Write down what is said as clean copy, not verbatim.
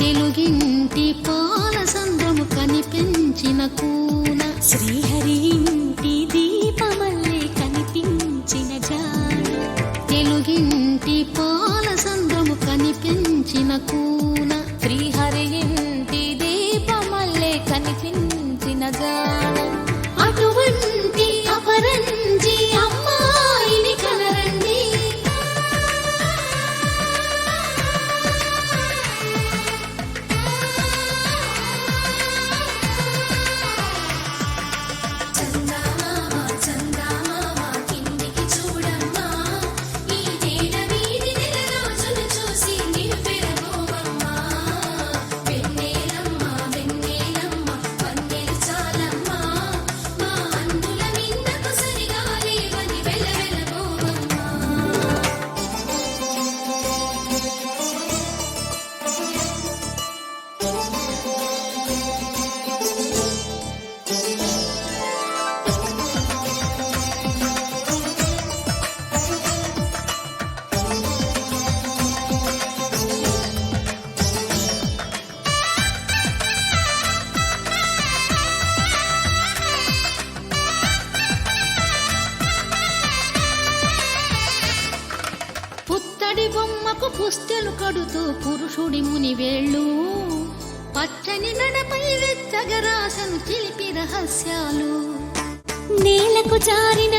తెలుగింటి పాలసంద్రము కనిపించిన కూన, శ్రీహరి ఇంటి దీపమల్లే కనిపించిన జాడ. తెలుగింటి పాలసంద్రము కనిపించిన కూన, శ్రీహరి ఇంటి దీపమల్లే కనిపించిన జాడ. అటువంటి అపరంజి అమ్మాయిని కనరండి. పుత్తడి బొమ్మకు పుస్తెలు కడుతూ పురుషుడి మునివేళ్ళు, పచ్చని నడపై వెచ్చగరాసను చిలిపి రహస్యాలు. నేలకు జారిన